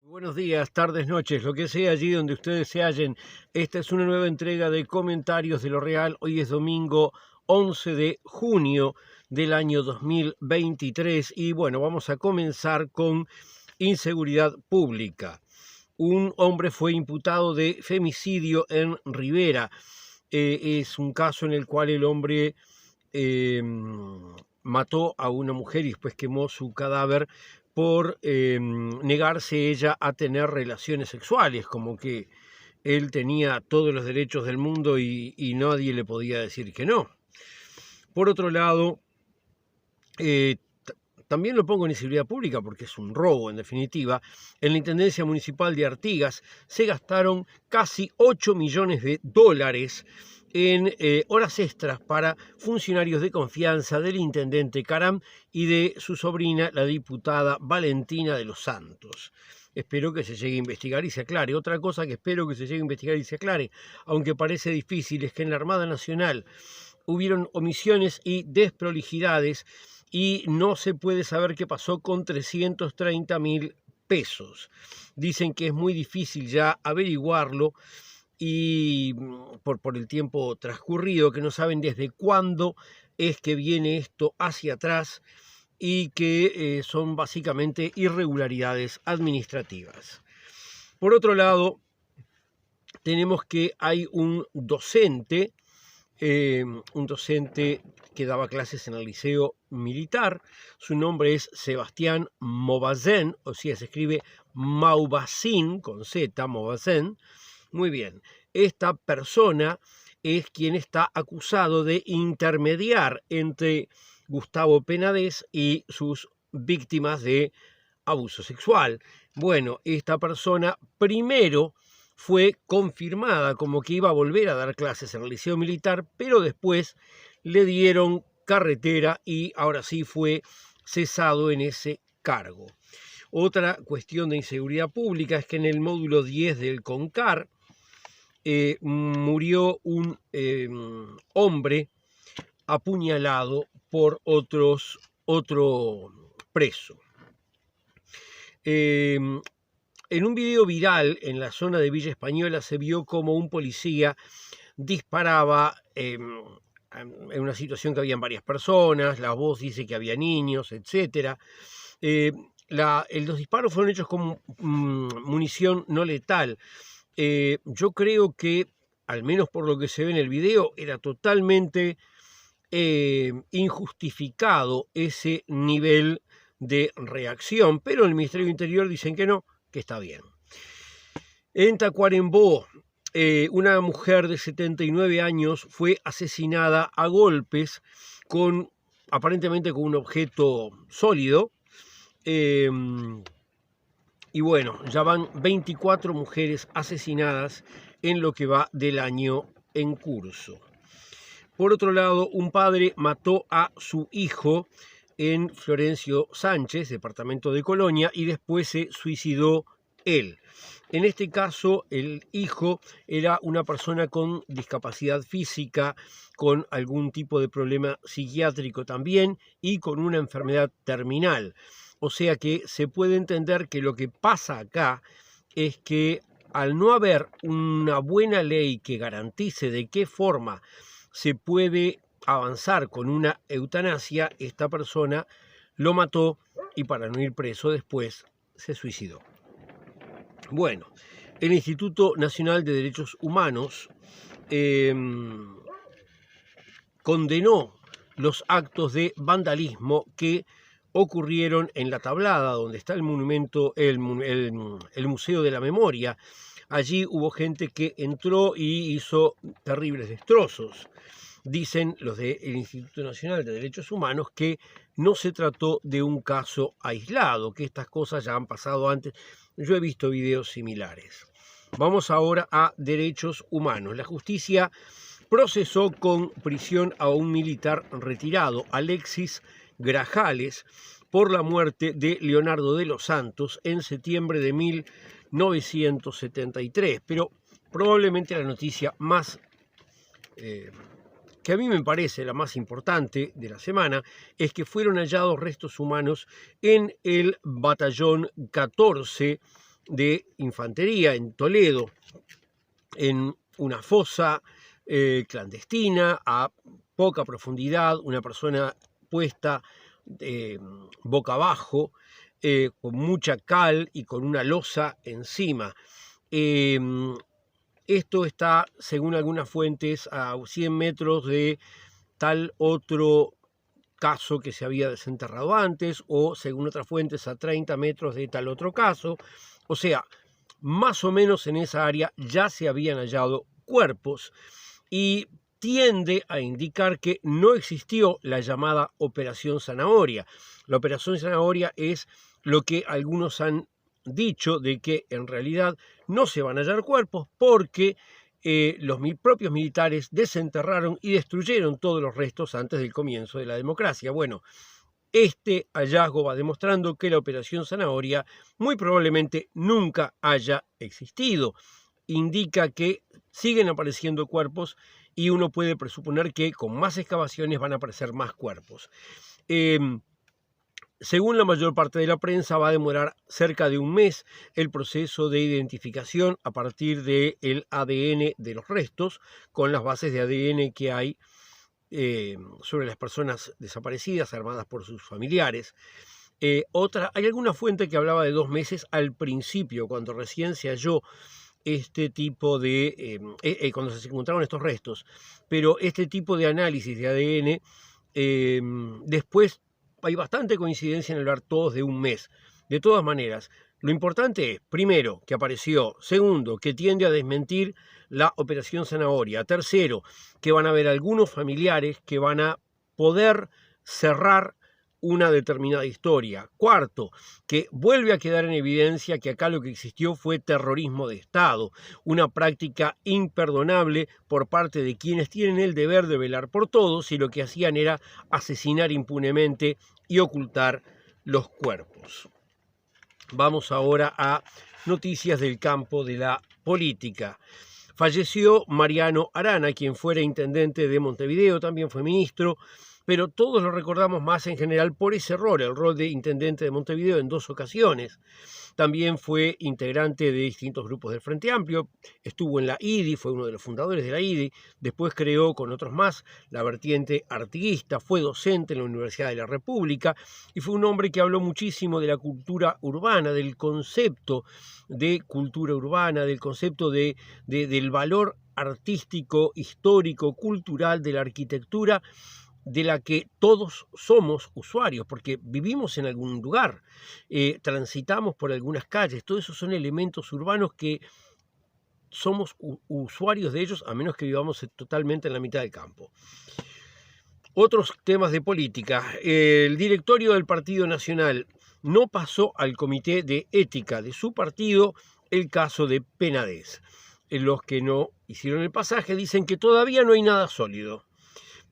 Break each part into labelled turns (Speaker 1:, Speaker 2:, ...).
Speaker 1: Buenos días, tardes, noches, lo que sea allí donde ustedes se hallen. Esta es una nueva entrega de Comentarios de lo Real. Hoy es domingo 11 de junio del año 2023 y bueno, vamos a comenzar con inseguridad pública. Un hombre fue imputado de femicidio en Rivera. Es un caso en el cual el hombre mató a una mujer y después quemó su cadáver por negarse ella a tener relaciones sexuales, como que él tenía todos los derechos del mundo y nadie le podía decir que no. Por otro lado, también lo pongo en inseguridad pública porque es un robo, en definitiva. En la Intendencia Municipal de Artigas se gastaron casi 8 millones de dólares en horas extras para funcionarios de confianza del intendente Caram y de su sobrina, la diputada Valentina de los Santos. Espero que se llegue a investigar y se aclare. Otra cosa que espero que se llegue a investigar y se aclare, aunque parece difícil, es que en la Armada Nacional hubieron omisiones y desprolijidades y no se puede saber qué pasó con 330.000 pesos. Dicen que es muy difícil ya averiguarlo y por el tiempo transcurrido, que no saben desde cuándo es que viene esto hacia atrás y que son básicamente irregularidades administrativas. Por otro lado, tenemos que hay un docente que daba clases en el liceo militar. Su nombre es Sebastián Movazén, o sea, se escribe Maubazín con Z, Movazén. Muy bien, esta persona es quien está acusado de intermediar entre Gustavo Penades y sus víctimas de abuso sexual. Bueno, esta persona primero fue confirmada como que iba a volver a dar clases en el liceo militar, pero después le dieron carretera y ahora sí fue cesado en ese cargo. Otra cuestión de inseguridad pública es que en el módulo 10 del CONCAR murió un hombre apuñalado por otro preso. En un video viral en la zona de Villa Española se vio como un policía disparaba en una situación que habían varias personas, la voz dice que había niños, etc. Los disparos fueron hechos con munición no letal. Yo creo que, al menos por lo que se ve en el video, era totalmente injustificado ese nivel de reacción, pero el Ministerio del Interior dicen que no, que está bien. En Tacuarembó, una mujer de 79 años fue asesinada a golpes aparentemente con un objeto sólido. Y bueno, ya van 24 mujeres asesinadas en lo que va del año en curso. Por otro lado, un padre mató a su hijo en Florencio Sánchez, departamento de Colonia, y después se suicidó él. En este caso, el hijo era una persona con discapacidad física, con algún tipo de problema psiquiátrico también y con una enfermedad terminal. O sea que se puede entender que lo que pasa acá es que al no haber una buena ley que garantice de qué forma se puede avanzar con una eutanasia, esta persona lo mató y para no ir preso después se suicidó. Bueno, el Instituto Nacional de Derechos Humanos condenó los actos de vandalismo que ocurrieron en La Tablada, donde está el monumento, el Museo de la Memoria. Allí hubo gente que entró y hizo terribles destrozos. Dicen los del Instituto Nacional de Derechos Humanos que no se trató de un caso aislado, que estas cosas ya han pasado antes. Yo he visto videos similares. Vamos ahora a derechos humanos. La justicia procesó con prisión a un militar retirado, Alexis Grajales, por la muerte de Leonardo de los Santos en septiembre de 1973. Pero probablemente la noticia más que a mí me parece la más importante de la semana, es que fueron hallados restos humanos en el batallón 14 de infantería en Toledo, en una fosa clandestina, a poca profundidad, una persona puesta boca abajo, con mucha cal y con una losa encima. Esto está, según algunas fuentes, a 100 metros de tal otro caso que se había desenterrado antes, o según otras fuentes a 30 metros de tal otro caso. O sea, más o menos en esa área ya se habían hallado cuerpos y tiende a indicar que no existió la llamada Operación Zanahoria. La Operación Zanahoria es lo que algunos han dicho de que en realidad no se van a hallar cuerpos porque los propios militares desenterraron y destruyeron todos los restos antes del comienzo de la democracia. Bueno, este hallazgo va demostrando que la Operación Zanahoria muy probablemente nunca haya existido. Indica que siguen apareciendo cuerpos y uno puede presuponer que con más excavaciones van a aparecer más cuerpos. Según la mayor parte de la prensa, va a demorar cerca de un mes el proceso de identificación a partir del ADN de los restos, con las bases de ADN que hay sobre las personas desaparecidas, armadas por sus familiares. Hay alguna fuente que hablaba de 2 meses al principio, cuando recién se halló este tipo de, cuando se encontraron estos restos, pero este tipo de análisis de ADN, después hay bastante coincidencia en hablar todos de un mes. De todas maneras, lo importante es, primero, que apareció; segundo, que tiende a desmentir la Operación Zanahoria; tercero, que van a haber algunos familiares que van a poder cerrar una determinada historia; cuarto, que vuelve a quedar en evidencia que acá lo que existió fue terrorismo de Estado, una práctica imperdonable por parte de quienes tienen el deber de velar por todos y lo que hacían era asesinar impunemente y ocultar los cuerpos. Vamos ahora a noticias del campo de la política. Falleció Mariano Arana, quien fuera intendente de Montevideo, también fue ministro, pero todos lo recordamos más en general por ese rol, el rol de intendente de Montevideo en 2 ocasiones. También fue integrante de distintos grupos del Frente Amplio, estuvo en la IDI, fue uno de los fundadores de la IDI, después creó con otros más la vertiente artiguista, fue docente en la Universidad de la República y fue un hombre que habló muchísimo de la cultura urbana, del concepto de cultura urbana, del concepto del valor artístico, histórico, cultural de la arquitectura, de la que todos somos usuarios, porque vivimos en algún lugar, transitamos por algunas calles, todos esos son elementos urbanos que somos usuarios de ellos, a menos que vivamos totalmente en la mitad del campo. Otros temas de política. El directorio del Partido Nacional no pasó al comité de ética de su partido el caso de Penades. Los que no hicieron el pasaje dicen que todavía no hay nada sólido.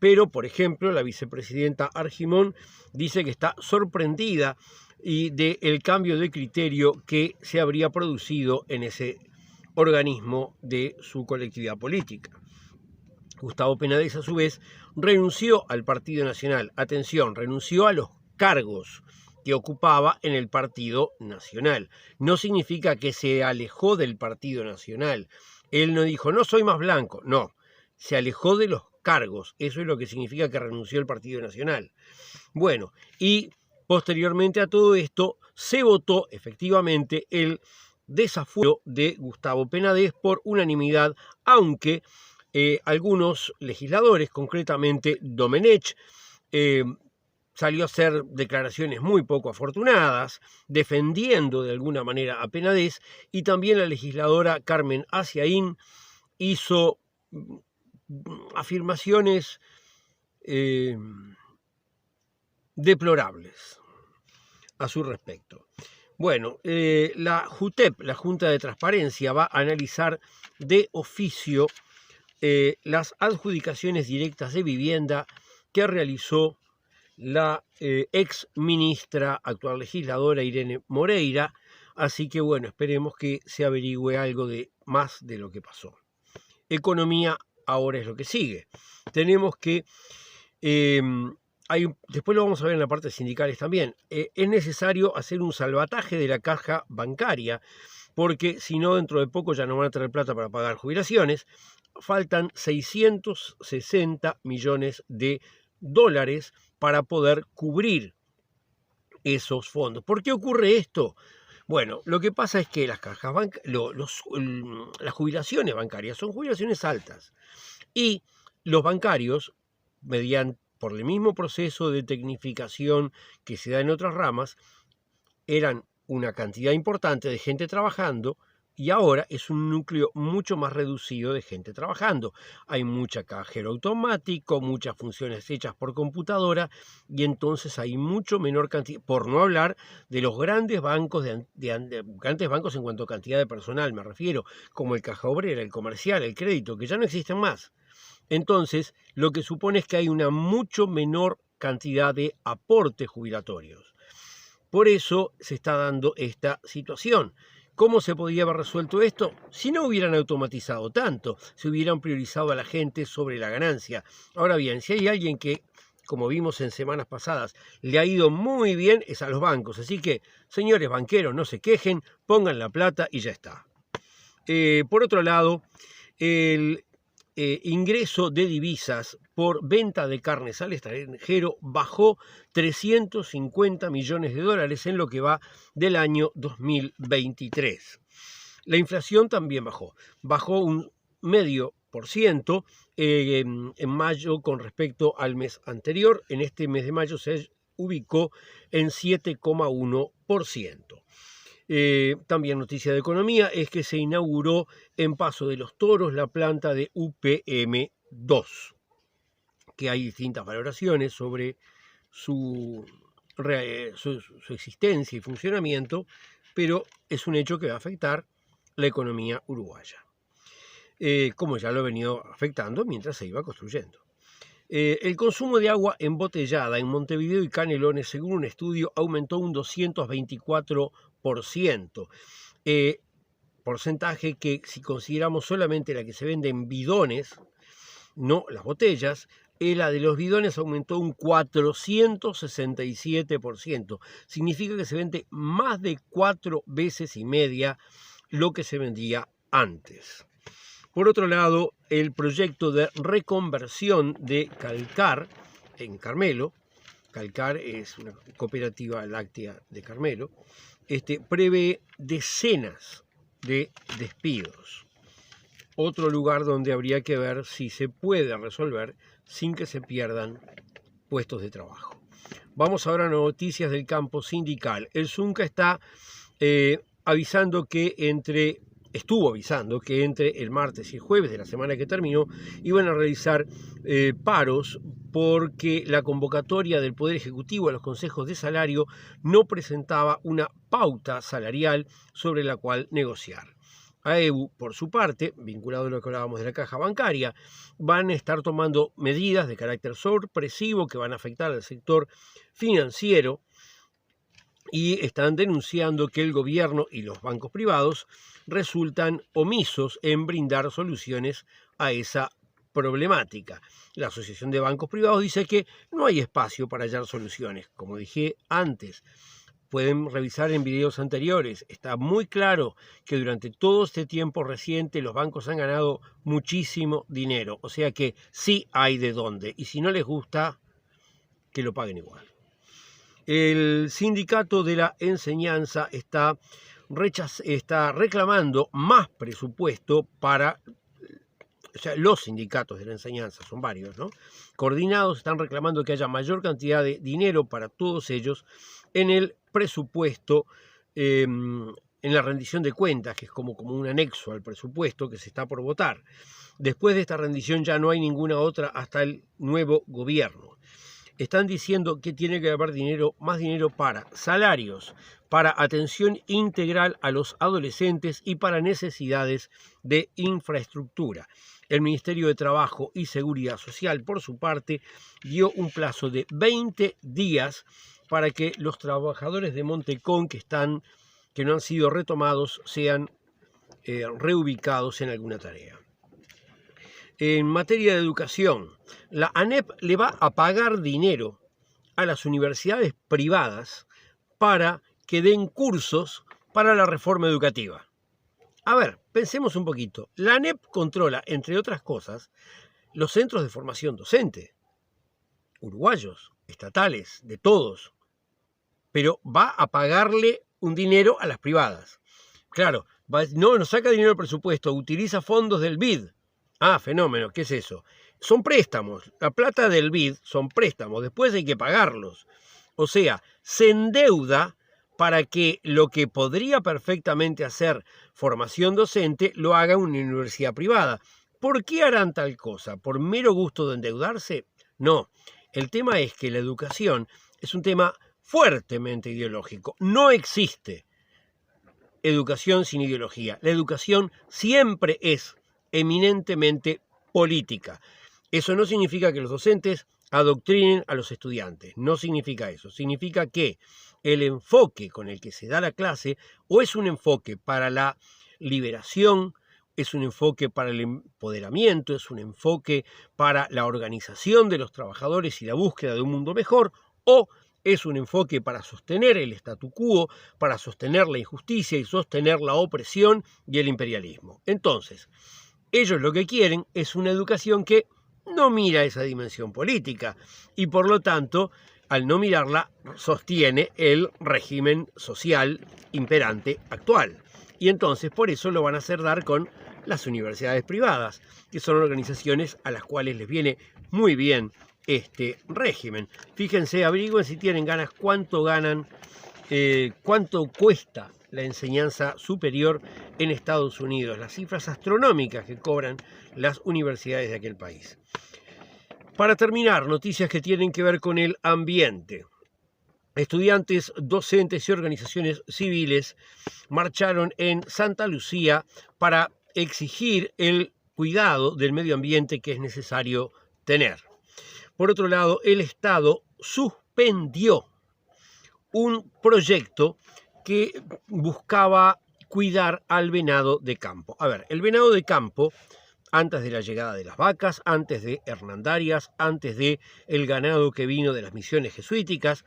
Speaker 1: Pero, por ejemplo, la vicepresidenta Argimón dice que está sorprendida del cambio de criterio que se habría producido en ese organismo de su colectividad política. Gustavo Penades, a su vez, renunció al Partido Nacional. Atención, renunció a los cargos que ocupaba en el Partido Nacional. No significa que se alejó del Partido Nacional. Él no dijo, no soy más blanco. No, se alejó de los cargos. Eso es lo que significa que renunció al Partido Nacional. Bueno, y posteriormente a todo esto se votó efectivamente el desafuero de Gustavo Penades por unanimidad, aunque algunos legisladores, concretamente Domenech, salió a hacer declaraciones muy poco afortunadas, defendiendo de alguna manera a Penades, y también la legisladora Carmen Aciaín hizo afirmaciones deplorables a su respecto. Bueno, la JUTEP, la Junta de Transparencia, va a analizar de oficio las adjudicaciones directas de vivienda que realizó la ex ministra, actual legisladora Irene Moreira, así que bueno, esperemos que se averigüe algo más de lo que pasó. Economía ahora es lo que sigue. Tenemos que, después lo vamos a ver en la parte sindicales también, es necesario hacer un salvataje de la caja bancaria porque si no, dentro de poco ya no van a tener plata para pagar jubilaciones. Faltan 660 millones de dólares para poder cubrir esos fondos. ¿Por qué ocurre esto? Bueno, lo que pasa es que las cajas las jubilaciones bancarias son jubilaciones altas y los bancarios, por el mismo proceso de tecnificación que se da en otras ramas, eran una cantidad importante de gente trabajando y ahora es un núcleo mucho más reducido de gente trabajando. Hay mucha cajero automático, muchas funciones hechas por computadora y entonces hay mucho menor cantidad, por no hablar de los grandes bancos, grandes bancos en cuanto a cantidad de personal, me refiero, como el Caja Obrera, el Comercial, el Crédito, que ya no existen más. Entonces, lo que supone es que hay una mucho menor cantidad de aportes jubilatorios. Por eso se está dando esta situación. ¿Cómo se podía haber resuelto esto? Si no hubieran automatizado tanto, si hubieran priorizado a la gente sobre la ganancia. Ahora bien, si hay alguien que, como vimos en semanas pasadas, le ha ido muy bien, es a los bancos. Así que, señores banqueros, no se quejen, pongan la plata y ya está. Por otro lado, el ingreso de divisas por venta de carnes al extranjero bajó 350 millones de dólares en lo que va del año 2023. La inflación también bajó un 0,5% en mayo con respecto al mes anterior. En este mes de mayo se ubicó en 7,1%. También noticia de economía es que se inauguró en Paso de los Toros la planta de UPM2, que hay distintas valoraciones sobre su existencia y funcionamiento, pero es un hecho que va a afectar la economía uruguaya, como ya lo ha venido afectando mientras se iba construyendo. El consumo de agua embotellada en Montevideo y Canelones, según un estudio, aumentó un 224%. Porcentaje que, si consideramos solamente la que se vende en bidones, no las botellas, la de los bidones aumentó un 467%. Significa que se vende más de 4 veces y media lo que se vendía antes. Por otro lado, el proyecto de reconversión de Calcar en Carmelo, Calcar es una cooperativa láctea de Carmelo, prevé decenas de despidos. Otro lugar donde habría que ver si se puede resolver sin que se pierdan puestos de trabajo. Vamos ahora a noticias del campo sindical. El Zunca estuvo avisando que entre el martes y el jueves de la semana que terminó iban a realizar paros porque la convocatoria del Poder Ejecutivo a los consejos de salario no presentaba una pauta salarial sobre la cual negociar. AEBU, por su parte, vinculado a lo que hablábamos de la caja bancaria, van a estar tomando medidas de carácter sorpresivo que van a afectar al sector financiero y están denunciando que el gobierno y los bancos privados resultan omisos en brindar soluciones a esa problemática. La Asociación de Bancos Privados dice que no hay espacio para hallar soluciones. Como dije antes, pueden revisar en videos anteriores. Está muy claro que durante todo este tiempo reciente los bancos han ganado muchísimo dinero. O sea que sí hay de dónde. Y si no les gusta, que lo paguen igual. El sindicato de la enseñanza está reclamando más presupuesto para... O sea, los sindicatos de la enseñanza, son varios, ¿no? Coordinados están reclamando que haya mayor cantidad de dinero para todos ellos en el presupuesto, en la rendición de cuentas, que es como un anexo al presupuesto que se está por votar. Después de esta rendición ya no hay ninguna otra hasta el nuevo gobierno. Están diciendo que tiene que haber más dinero para salarios, para atención integral a los adolescentes y para necesidades de infraestructura. El Ministerio de Trabajo y Seguridad Social, por su parte, dio un plazo de 20 días para que los trabajadores de Montecón que no han sido retomados sean reubicados en alguna tarea. En materia de educación, la ANEP le va a pagar dinero a las universidades privadas para que den cursos para la reforma educativa. A ver, pensemos un poquito. La ANEP controla, entre otras cosas, los centros de formación docente, uruguayos, estatales, de todos, pero va a pagarle un dinero a las privadas. Claro, no saca dinero del presupuesto, utiliza fondos del BID. Ah, fenómeno, ¿qué es eso? Son préstamos, la plata del BID son préstamos, después hay que pagarlos. O sea, se endeuda para que lo que podría perfectamente hacer formación docente lo haga una universidad privada. ¿Por qué harán tal cosa? ¿Por mero gusto de endeudarse? No, el tema es que la educación es un tema fuertemente ideológico. No existe educación sin ideología. La educación siempre es eminentemente política. Eso no significa que los docentes adoctrinen a los estudiantes, no significa eso. Significa que el enfoque con el que se da la clase o es un enfoque para la liberación, es un enfoque para el empoderamiento, es un enfoque para la organización de los trabajadores y la búsqueda de un mundo mejor, o es un enfoque para sostener el statu quo, para sostener la injusticia y sostener la opresión y el imperialismo. Entonces, ellos lo que quieren es una educación que no mira esa dimensión política y por lo tanto, al no mirarla, sostiene el régimen social imperante actual. Y entonces por eso lo van a hacer dar con las universidades privadas, que son organizaciones a las cuales les viene muy bien este régimen. Fíjense, averigüen si tienen ganas cuánto ganan, cuánto cuesta la enseñanza superior en Estados Unidos, las cifras astronómicas que cobran las universidades de aquel país. Para terminar, noticias que tienen que ver con el ambiente. Estudiantes, docentes y organizaciones civiles marcharon en Santa Lucía para exigir el cuidado del medio ambiente que es necesario tener. Por otro lado, el Estado suspendió un proyecto que buscaba cuidar al venado de campo. A ver, el venado de campo, antes de la llegada de las vacas, antes de hernandarias, antes de el ganado que vino de las misiones jesuíticas,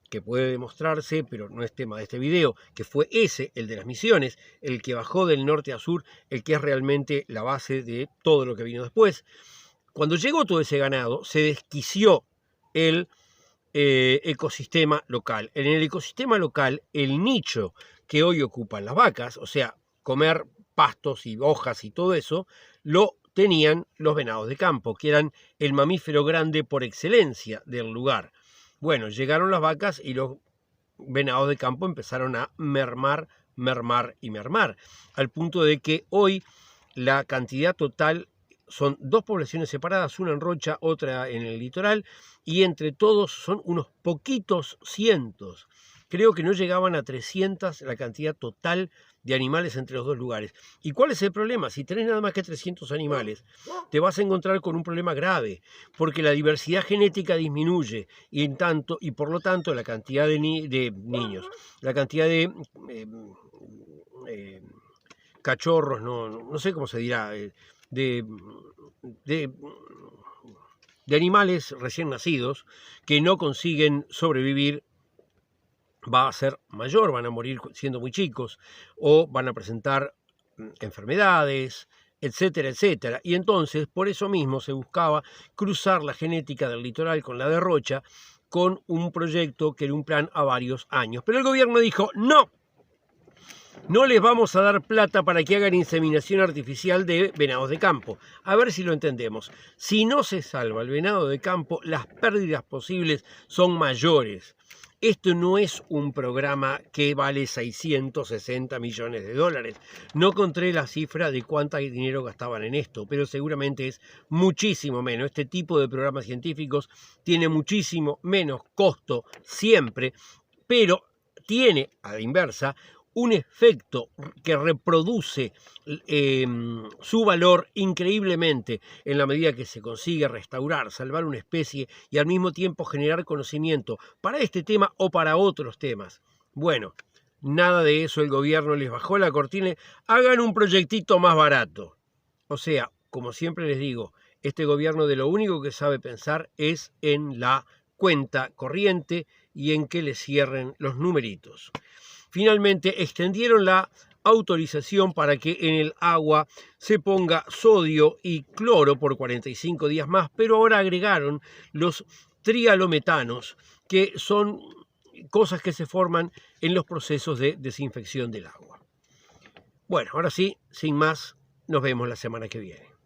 Speaker 1: que puede demostrarse, pero no es tema de este video, que fue ese, el de las misiones, el que bajó del norte a sur, el que es realmente la base de todo lo que vino después. Cuando llegó todo ese ganado, se desquició el ecosistema local. En el ecosistema local, el nicho que hoy ocupan las vacas, o sea, comer pastos y hojas y todo eso, lo tenían los venados de campo, que eran el mamífero grande por excelencia del lugar. Bueno, llegaron las vacas y los venados de campo empezaron a mermar, al punto de que hoy la cantidad total son dos poblaciones separadas, una en Rocha, otra en el litoral, y entre todos son unos poquitos cientos. Creo que no llegaban a 300 la cantidad total de animales entre los dos lugares. ¿Y cuál es el problema? Si tenés nada más que 300 animales, te vas a encontrar con un problema grave, porque la diversidad genética disminuye y por lo tanto la cantidad de niños, la cantidad de cachorros, no sé cómo se dirá, de animales recién nacidos que no consiguen sobrevivir va a ser mayor, van a morir siendo muy chicos o van a presentar enfermedades, etcétera, etcétera. Y entonces, por eso mismo, se buscaba cruzar la genética del litoral con la de Rocha con un proyecto que era un plan a varios años. Pero el gobierno dijo, no, no les vamos a dar plata para que hagan inseminación artificial de venados de campo. A ver si lo entendemos. Si no se salva el venado de campo, las pérdidas posibles son mayores. Esto no es un programa que vale 660 millones de dólares. No encontré la cifra de cuánto dinero gastaban en esto, pero seguramente es muchísimo menos. Este tipo de programas científicos tiene muchísimo menos costo siempre, pero tiene, a la inversa, un efecto que reproduce su valor increíblemente en la medida que se consigue restaurar, salvar una especie y al mismo tiempo generar conocimiento para este tema o para otros temas. Bueno, nada de eso, el gobierno les bajó la cortina, hagan un proyectito más barato. O sea, como siempre les digo, este gobierno de lo único que sabe pensar es en la cuenta corriente y en que le cierren los numeritos. Finalmente extendieron la autorización para que en el agua se ponga sodio y cloro por 45 días más, pero ahora agregaron los trialometanos, que son cosas que se forman en los procesos de desinfección del agua. Bueno, ahora sí, sin más, nos vemos la semana que viene.